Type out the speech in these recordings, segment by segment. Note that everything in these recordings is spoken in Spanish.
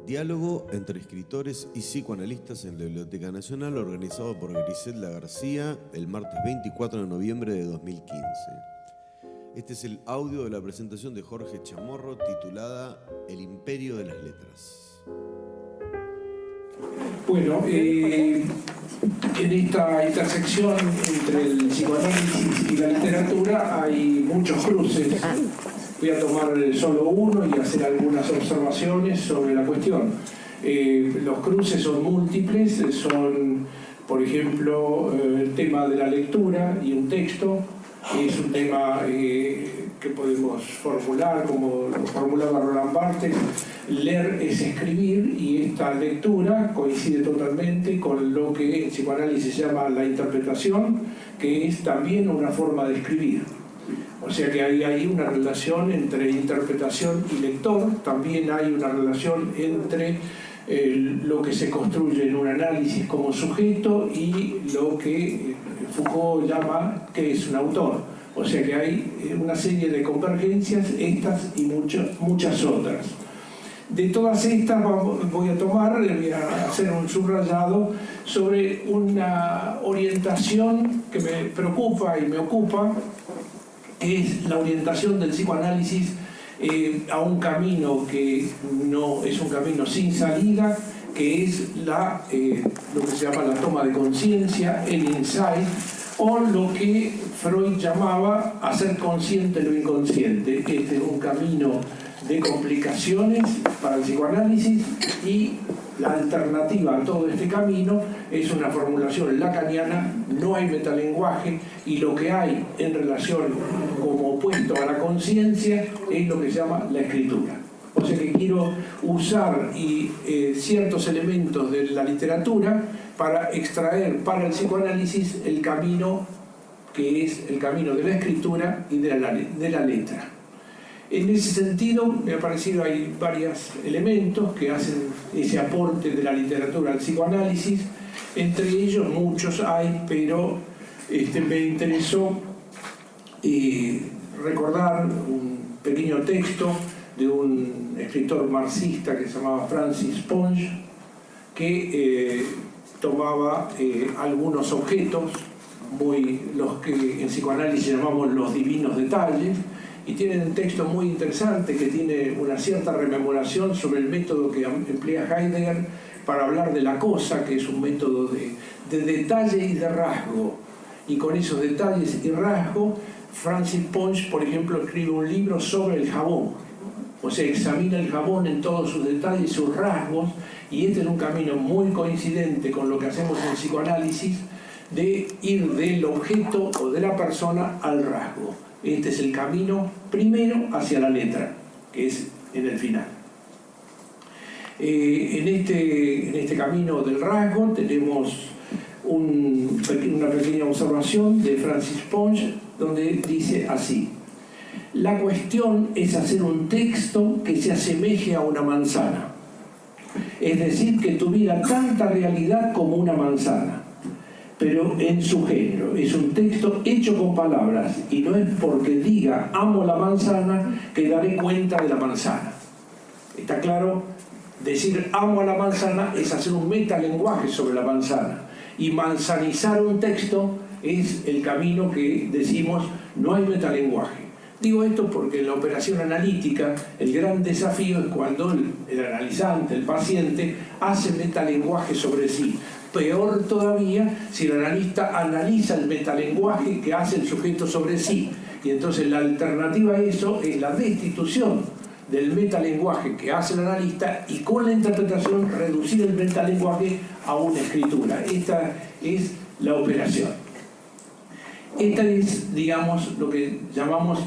Diálogo entre escritores y psicoanalistas en la Biblioteca Nacional, organizado por Griselda García el martes 24 de noviembre de 2015. Este es el audio de la presentación de Jorge Chamorro titulada El Imperio de las Letras. Bueno, en esta intersección entre el psicoanálisis y la literatura hay muchos cruces. Voy a tomar solo uno y hacer algunas observaciones sobre la cuestión. Los cruces son múltiples, son, por ejemplo, el tema de la lectura y un texto. Es un tema que podemos formular como lo formulaba Roland Barthes. Leer es escribir, y esta lectura coincide totalmente con lo que en psicoanálisis se llama la interpretación, que es también una forma de escribir. O sea que hay una relación entre interpretación y lector. También hay una relación entre lo que se construye en un análisis como sujeto y lo que Foucault llama que es un autor. O sea que hay una serie de convergencias, estas y muchas otras. De todas estas voy a hacer un subrayado sobre una orientación que me preocupa y me ocupa, que es la orientación del psicoanálisis a un camino que no es un camino sin salida, que es lo que se llama la toma de conciencia, el insight, o lo que Freud llamaba hacer consciente lo inconsciente. Este es un camino de complicaciones para el psicoanálisis, y la alternativa a todo este camino es una formulación lacaniana: no hay metalenguaje, y lo que hay en relación como opuesto a la conciencia es lo que se llama la escritura. O sea que quiero usar ciertos elementos de la literatura para extraer para el psicoanálisis el camino que es el camino de la escritura y de la letra. En ese sentido, me ha parecido hay varios elementos que hacen ese aporte de la literatura al psicoanálisis. Entre ellos muchos hay, pero me interesó recordar un pequeño texto de un escritor marxista que se llamaba Francis Ponge, que tomaba algunos objetos, los que en psicoanálisis llamamos los divinos detalles, y tiene un texto muy interesante que tiene una cierta rememoración sobre el método que emplea Heidegger para hablar de la cosa, que es un método de detalle y de rasgo. Y con esos detalles y rasgos, Francis Ponge, por ejemplo, escribe un libro sobre el jabón. O sea, examina el jabón en todos sus detalles, sus rasgos, y este es un camino muy coincidente con lo que hacemos en psicoanálisis, de ir del objeto o de la persona al rasgo. Este es el camino primero hacia la letra, que es en el final. En este camino del rasgo tenemos una pequeña observación de Francis Ponge, donde dice así: la cuestión es hacer un texto que se asemeje a una manzana, es decir, que tuviera tanta realidad como una manzana, pero en su género. Es un texto hecho con palabras, y no es porque diga amo la manzana que daré cuenta de la manzana. ¿Está claro? Decir amo a la manzana es hacer un metalenguaje sobre la manzana, y manzanizar un texto es el camino que decimos no hay metalenguaje. Digo esto porque en la operación analítica el gran desafío es cuando el analizante, el paciente, hace metalenguaje sobre sí. Peor todavía si el analista analiza el metalenguaje que hace el sujeto sobre sí. Y entonces la alternativa a eso es la destitución del metalenguaje que hace el analista, y con la interpretación reducir el metalenguaje a una escritura. Esta es la operación. Esta es, digamos, lo que llamamos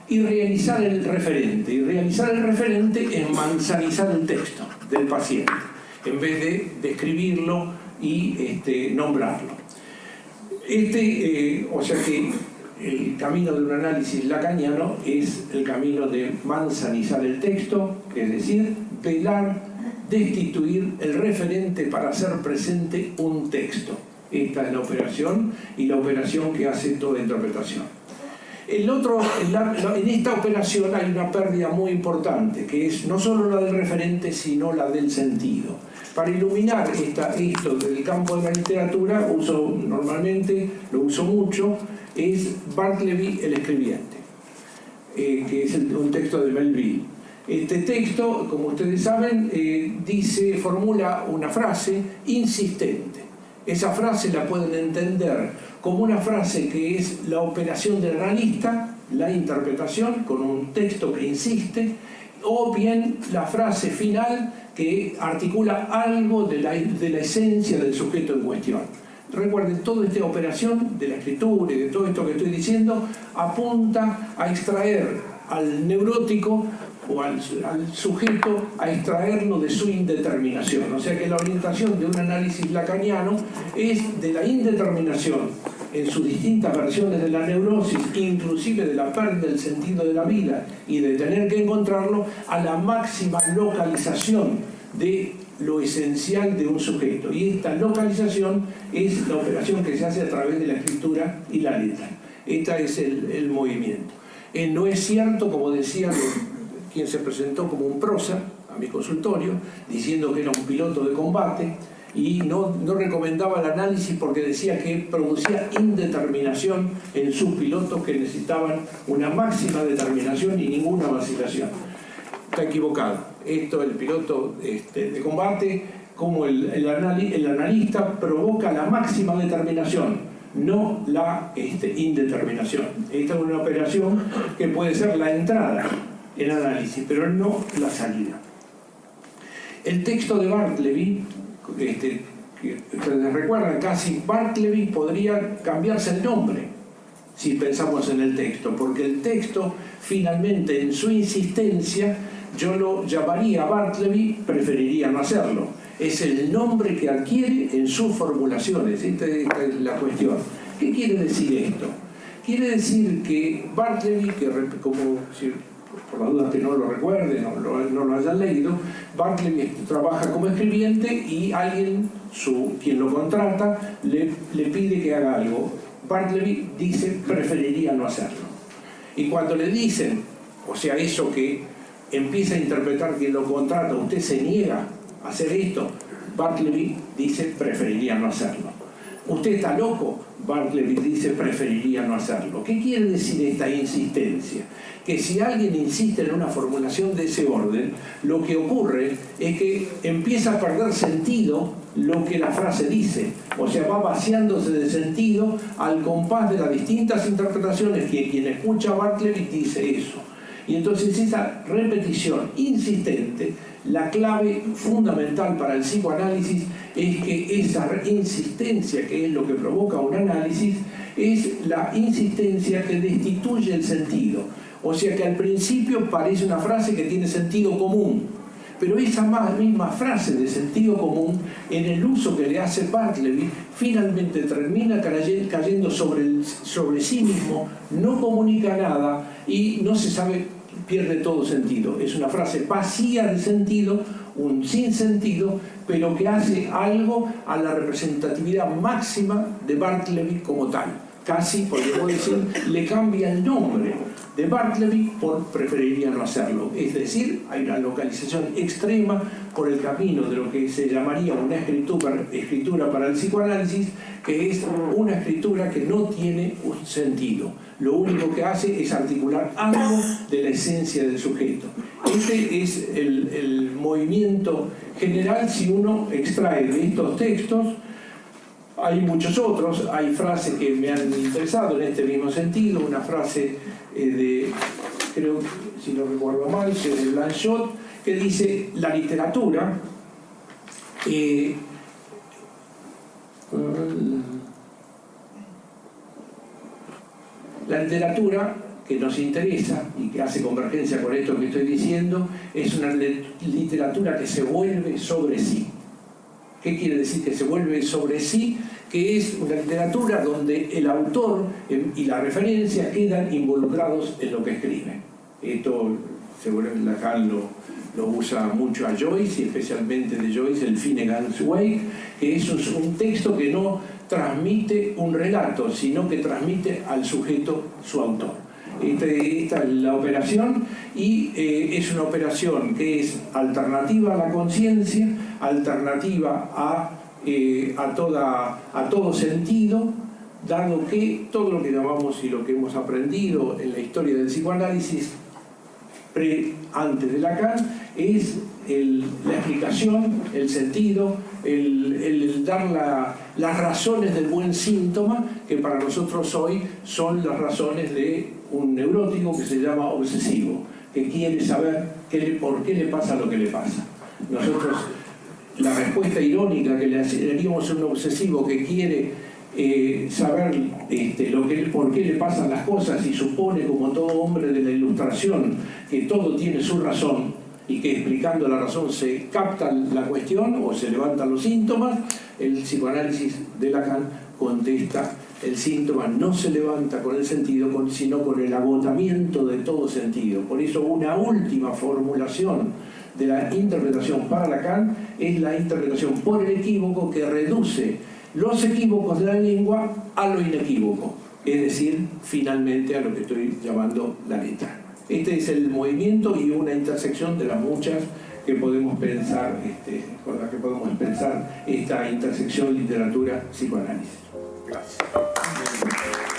irrealizar el referente. Y realizar el referente es manzanizar el texto del paciente, en vez de describirlo y nombrarlo. O sea que el camino de un análisis lacaniano es el camino de manzanizar el texto, es decir, velar, destituir el referente para hacer presente un texto. Esta es la operación, y la operación que hace toda interpretación. En esta operación hay una pérdida muy importante, que es no solo la del referente, sino la del sentido. Para iluminar esto del campo de la literatura, normalmente lo uso mucho, es Bartleby el escribiente, que es un texto de Melville. Este texto, como ustedes saben, formula una frase insistente. Esa frase la pueden entender como una frase que es la operación del analista, la interpretación con un texto que insiste, o bien la frase final que articula algo de la esencia del sujeto en cuestión. Recuerden, toda esta operación de la escritura y de todo esto que estoy diciendo apunta a extraer al neurótico o al sujeto, a extraerlo de su indeterminación. O sea que la orientación de un análisis lacaniano es de la indeterminación en sus distintas versiones de la neurosis, inclusive de la pérdida del sentido de la vida y de tener que encontrarlo, a la máxima localización de lo esencial de un sujeto. Y esta localización es la operación que se hace a través de la escritura y la letra. Este es el movimiento. No es cierto, como decía quien se presentó como un prócer a mi consultorio, diciendo que era un piloto de combate, y no recomendaba el análisis porque decía que producía indeterminación en sus pilotos que necesitaban una máxima determinación y ninguna vacilación. Está equivocado. El piloto de combate, como el analista, provoca la máxima determinación, no la indeterminación. Esta es una operación que puede ser la entrada en análisis, pero no la salida. El texto de Bartleby, que ustedes recuerdan, casi Bartleby podría cambiarse el nombre si pensamos en el texto, porque el texto finalmente en su insistencia yo lo llamaría Bartleby, preferiría no hacerlo. Es el nombre que adquiere en sus formulaciones. Esta es la cuestión. ¿Qué quiere decir esto? Quiere decir que Bartleby, como si por las dudas que no lo recuerden o no lo hayan leído, Bartleby trabaja como escribiente y alguien, quien lo contrata, le pide que haga algo. Bartleby dice, preferiría no hacerlo. Y cuando le dicen, o sea, eso que empieza a interpretar quien lo contrata, usted se niega a hacer esto, Bartleby dice, preferiría no hacerlo. ¿Usted está loco? Bartleby dice, preferiría no hacerlo. ¿Qué quiere decir esta insistencia? Que si alguien insiste en una formulación de ese orden, lo que ocurre es que empieza a perder sentido lo que la frase dice. O sea, va vaciándose de sentido al compás de las distintas interpretaciones que quien escucha a Bartleby dice eso. Y entonces esa repetición insistente, la clave fundamental para el psicoanálisis es que esa insistencia, que es lo que provoca un análisis, es la insistencia que destituye el sentido. O sea que al principio parece una frase que tiene sentido común, pero esa misma frase de sentido común, en el uso que le hace Bartleby, finalmente termina cayendo sobre sí mismo, no comunica nada y no se sabe, pierde todo sentido. Es una frase vacía de sentido, un sinsentido, pero que hace algo a la representatividad máxima de Bartleby como tal. Casi, podríamos decir, le cambia el nombre de Bartleby por preferiría no hacerlo. Es decir, hay una localización extrema por el camino de lo que se llamaría una escritura para el psicoanálisis, que es una escritura que no tiene un sentido. Lo único que hace es articular algo de la esencia del sujeto. Este es el movimiento general si uno extrae de estos textos. Hay muchos otros, hay frases que me han interesado en este mismo sentido, una frase creo, si no recuerdo mal, de Blanchot, que dice, la literatura que nos interesa y que hace convergencia con esto que estoy diciendo, es una literatura que se vuelve sobre sí. ¿Qué quiere decir que se vuelve sobre sí? Que es una literatura donde el autor y la referencia quedan involucrados en lo que escribe. Esto seguramente Lacan lo usa mucho a Joyce, y especialmente de Joyce, el Finnegan's Wake, que es un texto que no transmite un relato, sino que transmite al sujeto su autor. Esta es la operación, y es una operación que es alternativa a la conciencia, alternativa a todo sentido, dado que todo lo que llamamos y lo que hemos aprendido en la historia del psicoanálisis antes de Lacan es la explicación, el sentido, el dar las razones del buen síntoma, que para nosotros hoy son las razones de un neurótico que se llama obsesivo, que quiere saber por qué le pasa lo que le pasa. Nosotros, la respuesta irónica que le haríamos a un obsesivo que quiere saber por qué le pasan las cosas y supone, como todo hombre de la Ilustración, que todo tiene su razón y que explicando la razón se capta la cuestión o se levantan los síntomas, el psicoanálisis de Lacan contesta: el síntoma no se levanta con el sentido, sino con el agotamiento de todo sentido. Por eso una última formulación de la interpretación para Lacan es la interpretación por el equívoco, que reduce los equívocos de la lengua a lo inequívoco, es decir, finalmente a lo que estoy llamando la letra. Este es el movimiento y una intersección de las muchas que podemos pensar, con las que podemos pensar esta intersección literatura-psicoanálisis. Gracias.